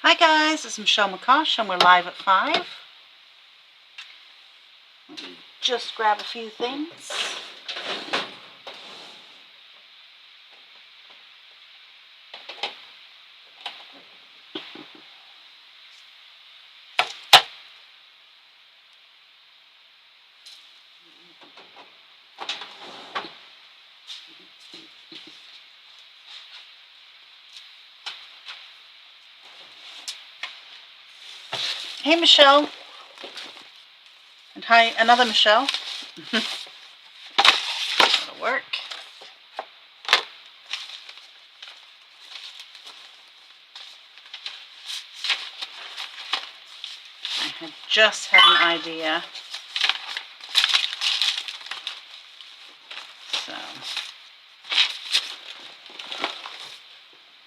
Hi guys, this is Michelle McCosh and we're live at 5. Let me just grab a few things. Hey Michelle. And hi, another Michelle. That'll work. I had just had an idea. So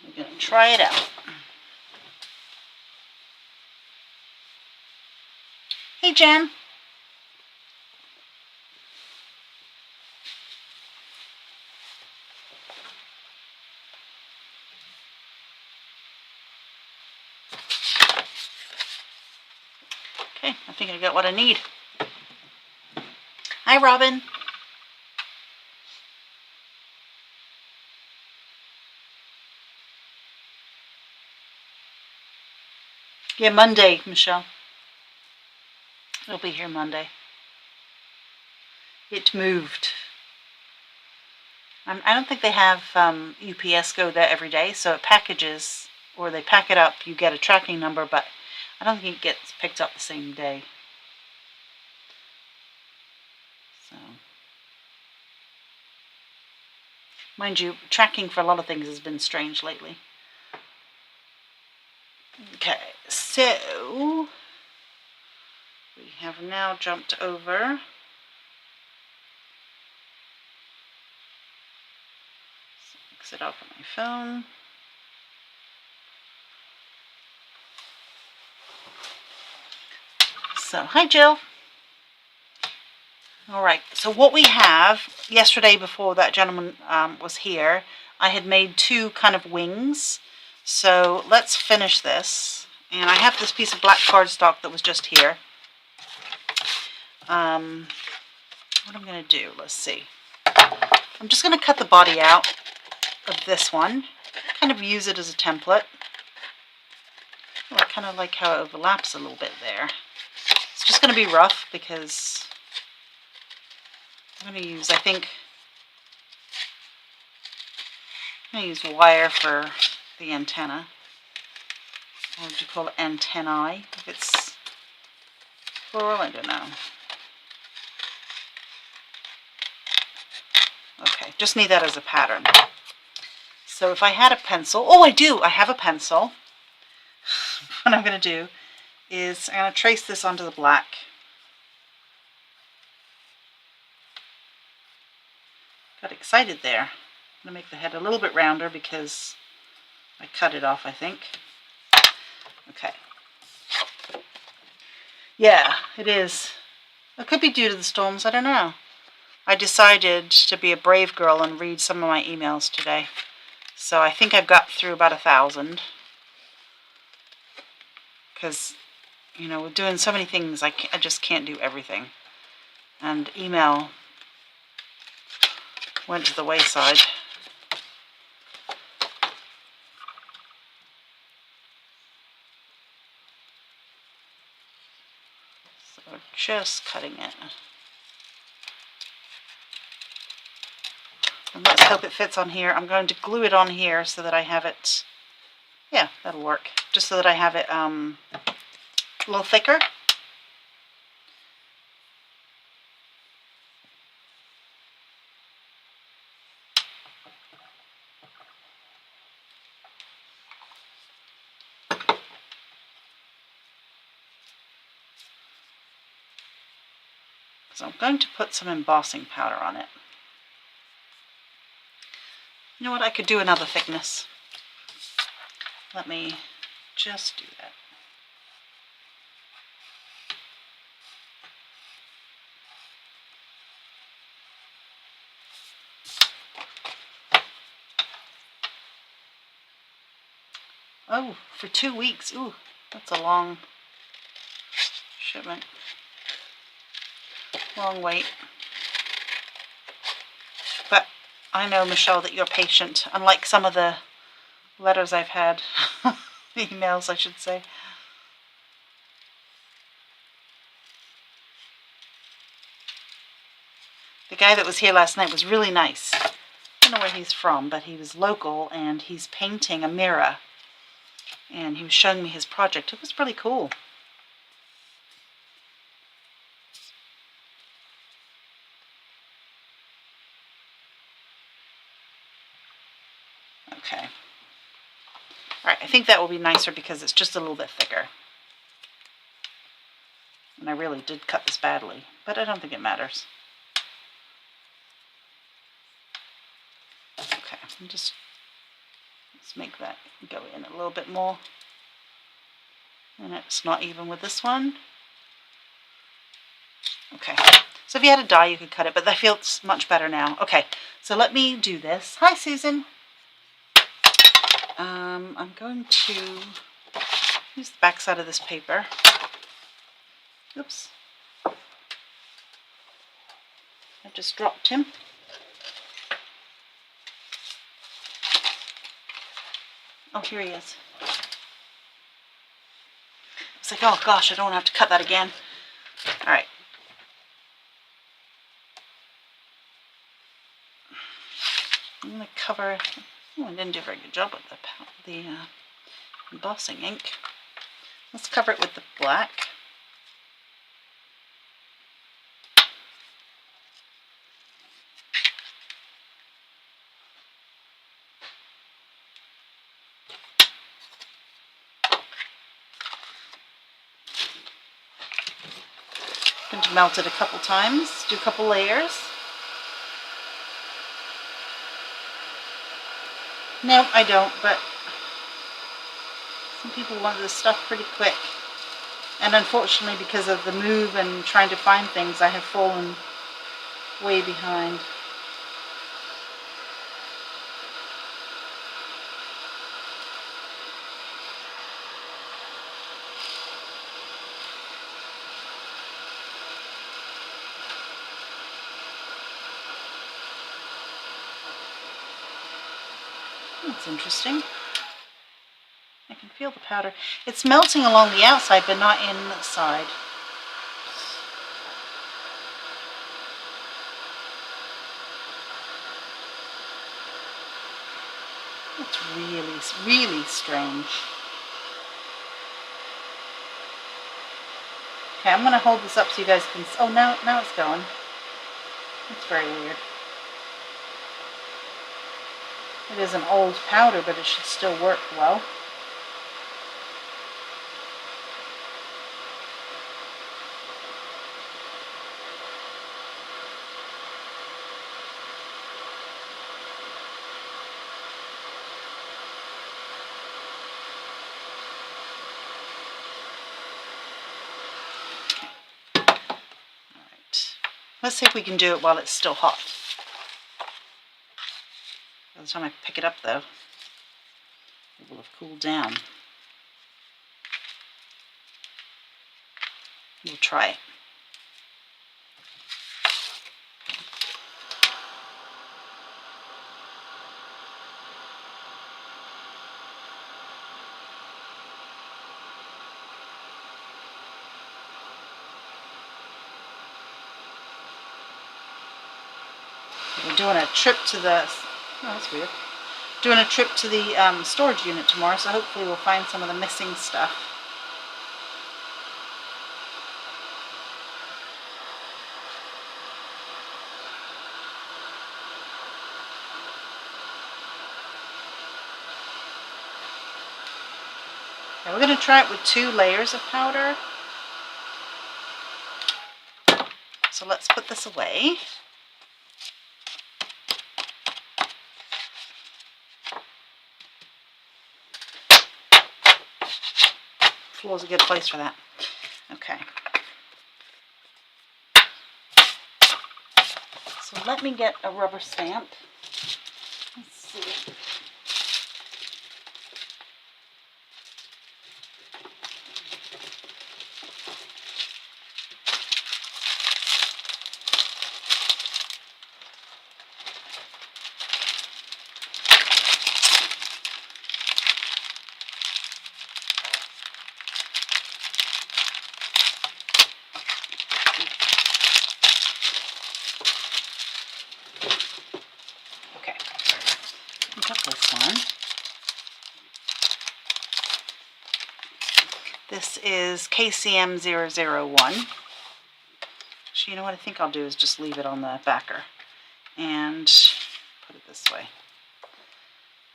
we're going to try it out. Hey Jen. Okay, I think I got what I need. Hi Robin. Yeah, Monday, Michelle. It'll be here Monday. It moved. I don't think they have UPS go there every day, so it packages, or they pack it up, you get a tracking number, but I don't think it gets picked up the same day. So, mind you, tracking for a lot of things has been strange lately. Okay, so we have now jumped over. Exit off of my phone. So, hi Jill. All right, so what we have, yesterday before that gentleman was here, I had made 2 kind of wings. So let's finish this. And I have this piece of black cardstock that was just here. What I'm going to do, let's see. I'm just going to cut the body out of this one, kind of use it as a template. Oh, I kind of like how it overlaps a little bit there. It's just going to be rough because I'm going to use, I'm going to use wire for the antenna. Or would you call it antennae? If it's plural, I don't know. Okay, just need that as a pattern. So if I had a pencil, oh I do, I have a pencil. What I'm going to do is I'm going to trace this onto the black. Got excited there. I'm going to make the head a little bit rounder because I cut it off, I think. Okay. Yeah, it is. It could be due to the storms, I don't know. I decided to be a brave girl and read some of my emails today. So I think I've got through about 1,000. Because, you know, we're doing so many things, I just can't do everything. And email went to the wayside. So we're just cutting it. And let's hope it fits on here. I'm going to glue it on here so that I have it, yeah, that'll work. Just so that I have it a little thicker. So I'm going to put some embossing powder on it. You know what, I could do another thickness. Let me just do that. Oh, for 2 weeks. Ooh, that's a long shipment. Long wait. But I know, Michelle, that you're patient, unlike some of the letters I've had. Emails, I should say. The guy that was here last night was really nice. I don't know where he's from, but he was local, and he's painting a mirror. And he was showing me his project. It was pretty cool. Okay. Alright, I think that will be nicer because it's just a little bit thicker. And I really did cut this badly, but I don't think it matters. Okay, let's make that go in a little bit more. And it's not even with this one. Okay, so if you had a die, you could cut it, but that feels much better now. Okay, so let me do this. Hi, Susan. I'm going to use the back side of this paper. Oops. I just dropped him. Oh, here he is. It's like, oh gosh, I don't want to have to cut that again. All right. I'm going to cover. Oh, I didn't do a very good job with the embossing ink. Let's cover it with the black. I'm going to melt it a couple times, do a couple layers. No, I don't, but some people want this stuff pretty quick. And unfortunately, because of the move and trying to find things, I have fallen way behind. That's interesting. I can feel the powder. It's melting along the outside, but not inside. It's really, really strange. Okay, I'm going to hold this up so you guys can... Oh, now it's going. It's very weird. It is an old powder, but it should still work well. Let's see if we can do it while it's still hot. By the time I pick it up, though, it will have cooled down. We'll try it. We're doing a trip to the... Oh, that's weird. Doing a trip to the storage unit tomorrow, so hopefully we'll find some of the missing stuff. Okay, we're going to try it with 2 layers of powder. So let's put this away. Floor's a good place for that. Okay. So let me get a rubber stamp. Let's see. pattern. This is KCM 001. Actually, you know what I think I'll do is just leave it on the backer and put it this way.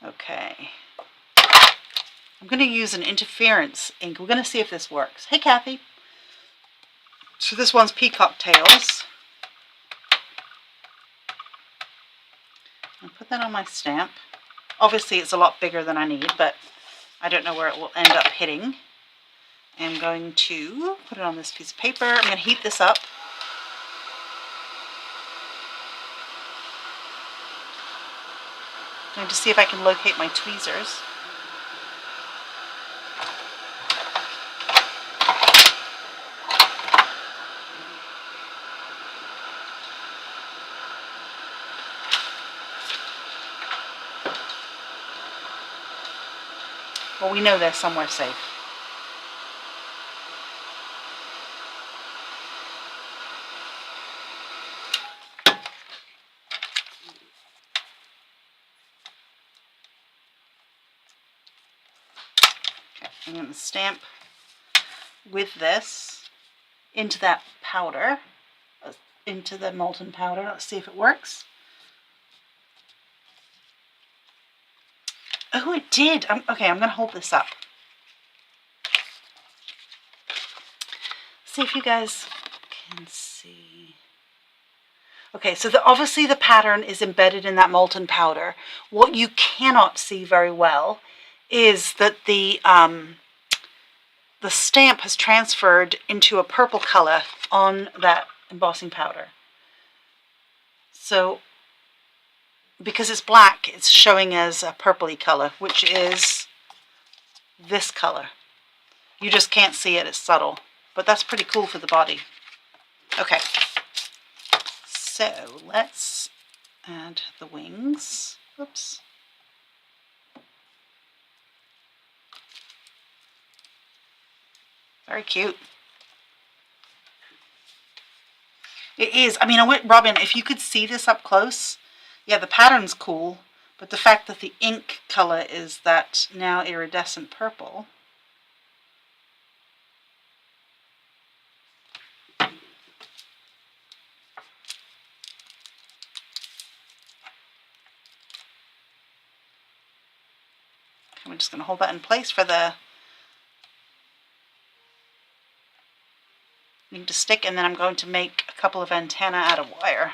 Okay. I'm going to use an interference ink. We're going to see if this works. Hey, Kathy. So this one's Peacock Tails. I'll put that on my stamp. Obviously, it's a lot bigger than I need, but I don't know where it will end up hitting. I'm going to put it on this piece of paper. I'm going to heat this up. I'm going to see if I can locate my tweezers. Well, we know they're somewhere safe. Okay, I'm going to stamp with this into that powder, into the molten powder. Let's see if it works. Oh, it did. Okay, I'm going to hold this up. See if you guys can see. Okay, so obviously the pattern is embedded in that molten powder. What you cannot see very well is that the stamp has transferred into a purple color on that embossing powder. So because it's black, it's showing as a purpley color, which is this color. You just can't see it, it's subtle, but that's pretty cool for the body. Okay, so let's add the wings. Oops. Very cute. It is. I mean, Robin, if you could see this up close, yeah, the pattern's cool, but the fact that the ink color is that now iridescent purple. I'm just going to hold that in place for the ink to stick, and then I'm going to make a couple of antennae out of wire.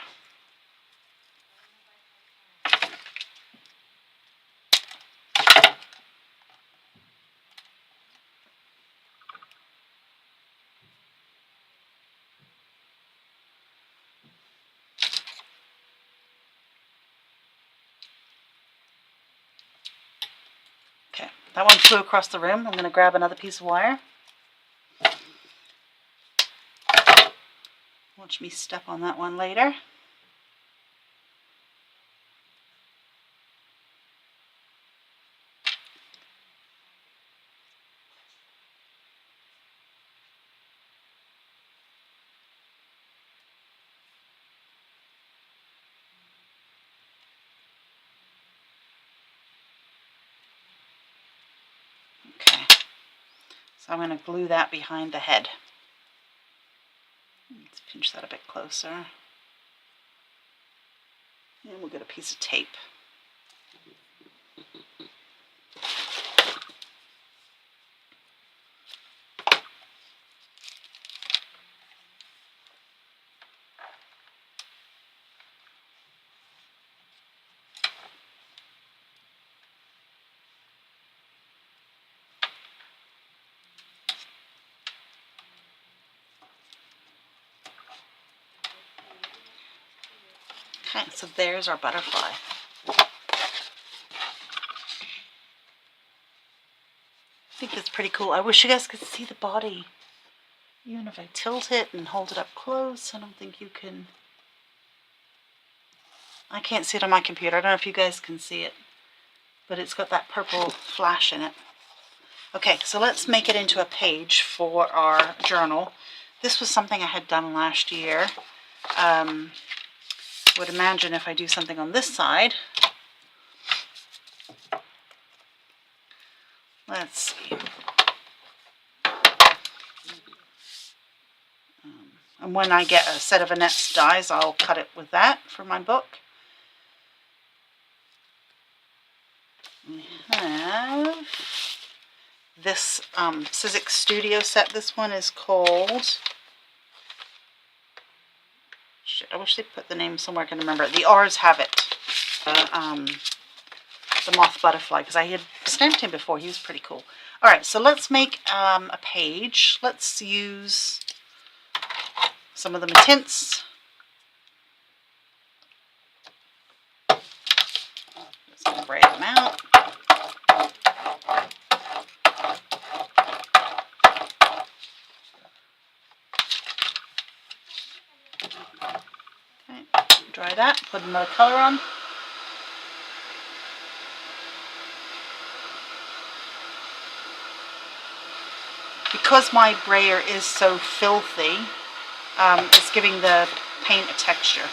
Okay, that one flew across the room. I'm going to grab another piece of wire. Watch me step on that one later. Okay, so I'm going to glue that behind the head. Let's pinch that a bit closer. And we'll get a piece of tape. Okay, so there's our butterfly. I think that's pretty cool. I wish you guys could see the body. Even if I tilt it and hold it up close, I don't think you can. I can't see it on my computer. I don't know if you guys can see it, but it's got that purple flash in it. Okay, so let's make it into a page for our journal. This was something I had done last year. Would imagine if I do something on this side, Let's see. And when I get a set of Annette's dies, I'll cut it with that for my book. We have this Sizzix Studio set. This one is called... Shit, I wish they put the name somewhere I can remember it. The R's have it. The Moth Butterfly, because I had stamped him before. He was pretty cool. Alright, so let's make a page. Let's use some of the tints. Just going to braid them out. Okay, dry that, put another color on. Because my brayer is so filthy, it's giving the paint a texture.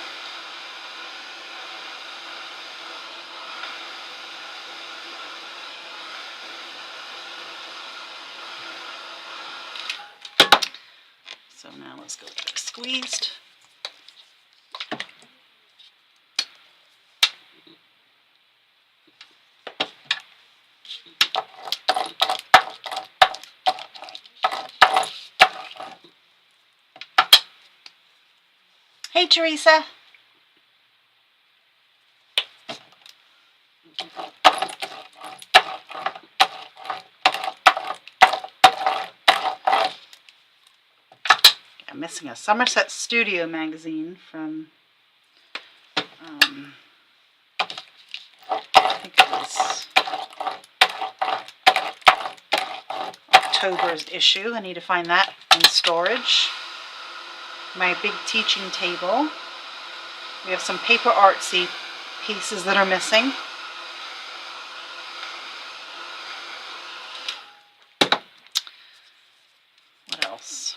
So now let's go to the squeezed. Hey, Teresa. I'm missing a Somerset Studio magazine from, I think it was October's issue. I need to find that in storage. My big teaching table. We have some paper artsy pieces that are missing. What else?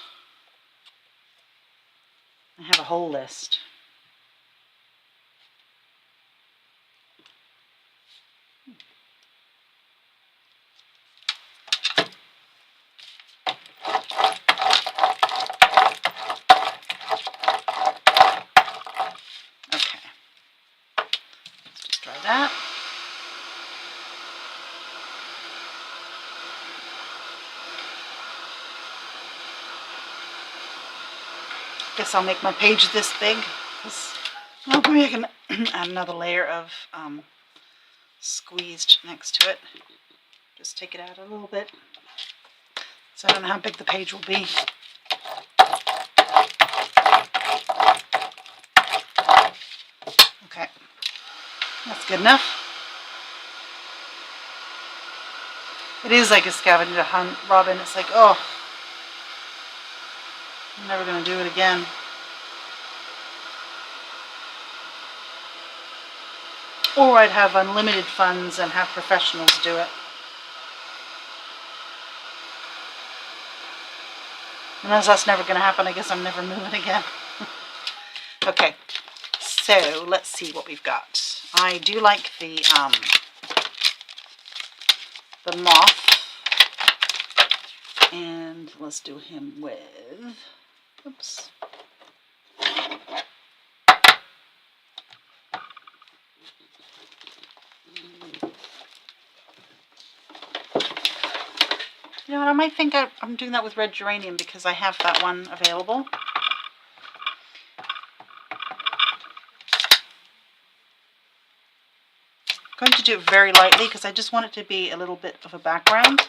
I have a whole list. That. Guess I'll make my page this big. Well, maybe I can add another layer of squeezed next to it. Just take it out a little bit. So I don't know how big the page will be. Okay. That's good enough. It is like a scavenger hunt, Robin. It's like, oh, I'm never going to do it again. Or I'd have unlimited funds and have professionals do it. And as that's never going to happen, I guess I'm never moving again. Okay, so let's see what we've got. I do like the moth, and let's do him with, oops. You know what, I might think I'm doing that with red geranium because I have that one available. I'm going to do it very lightly because I just want it to be a little bit of a background.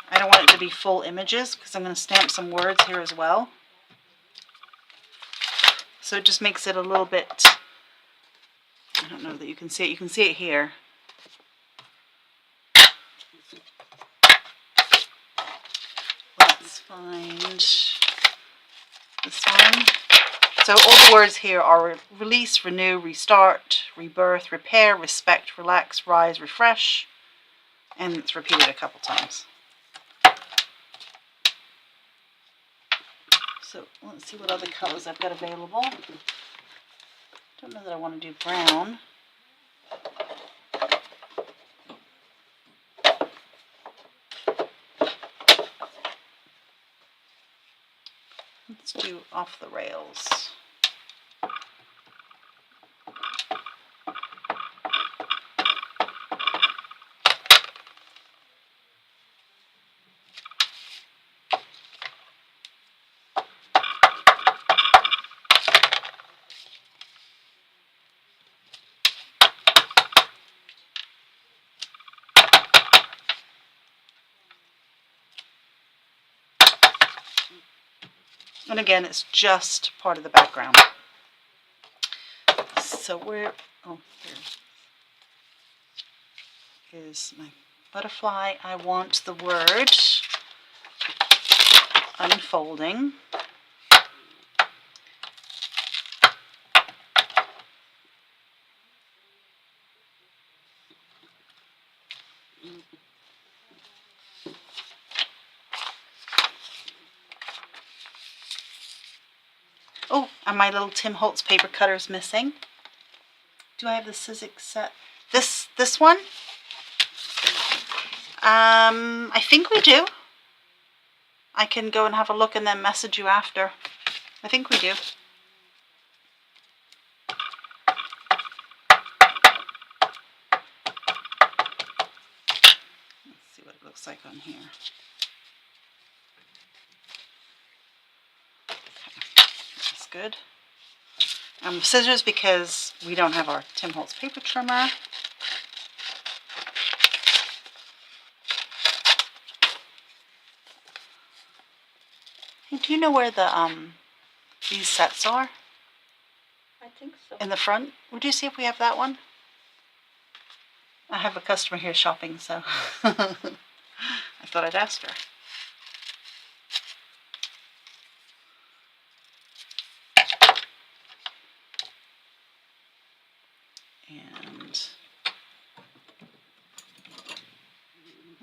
I don't want it to be full images because I'm going to stamp some words here as well. So it just makes it a little bit, I don't know that you can see it. You can see it here. Let's find this one. So all the words here are release, renew, restart, rebirth, repair, respect, relax, rise, refresh, and it's repeated a couple times. So let's see what other colors I've got available. Don't know that I want to do brown. Let's do off the rails. And again, it's just part of the background. So where, oh, here is my butterfly. I want the word unfolding. Oh, and my little Tim Holtz paper cutter is missing. Do I have the Sizzix set? This one? I think we do. I can go and have a look and then message you after. I think we do. Let's see what it looks like on here. Okay, that's good. Scissors because we don't have our Tim Holtz paper trimmer. Hey, do you know where the these sets are? I think so. In the front? Would you see if we have that one? I have a customer here shopping, so I thought I'd ask her. And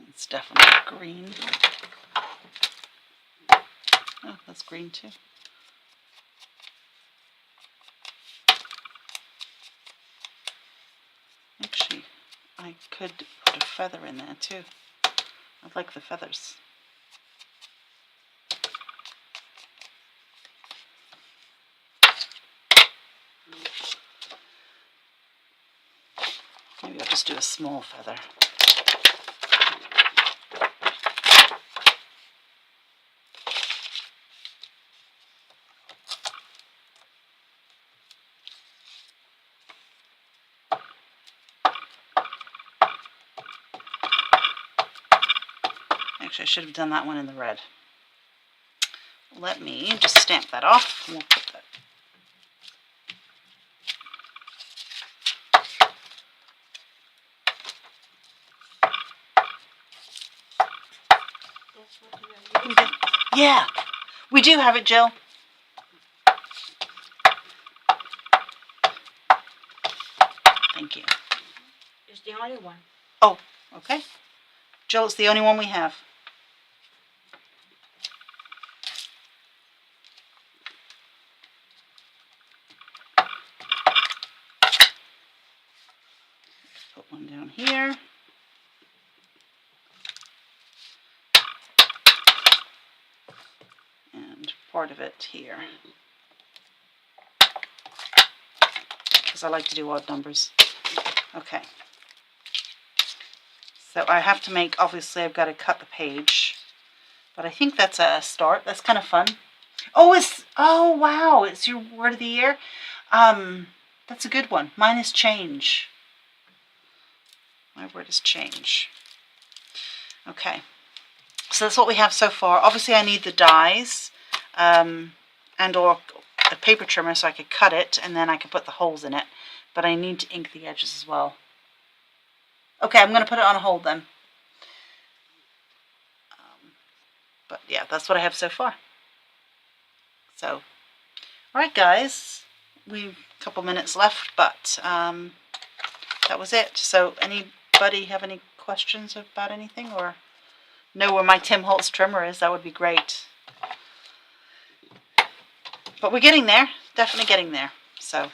it's definitely green. Oh, that's green too. Actually, I could put a feather in there too. I like the feathers. Maybe I'll just do a small feather. Actually, I should have done that one in the red. Let me just stamp that off. And we'll put that. Yeah, we do have it, Jill. Thank you. It's the only one. Oh, okay. Jill, it's the only one we have. Put one down here. And part of it here. Because I like to do odd numbers. Okay. So I have to make, obviously I've got to cut the page. But I think that's a start. That's kind of fun. Oh wow, it's your word of the year. That's a good one. Mine is change. My word is change. Okay. So that's what we have so far. Obviously I need the dies and or a paper trimmer so I could cut it and then I could put the holes in it. But I need to ink the edges as well. Okay, I'm going to put it on hold then. But yeah, that's what I have so far. So, alright guys, we've a couple minutes left, but that was it. So anybody have any questions about anything or know where my Tim Holtz trimmer is? That would be great. But we're getting there, definitely getting there. So,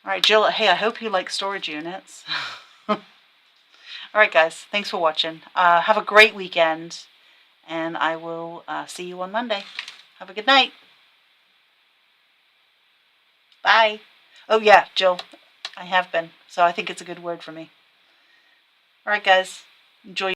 alright Jill, hey, I hope you like storage units. Alright guys, thanks for watching. Have a great weekend. And I will see you on Monday. Have a good night. Bye. Oh, yeah, Jill. I have been. So I think it's a good word for me. All right, guys. Enjoy.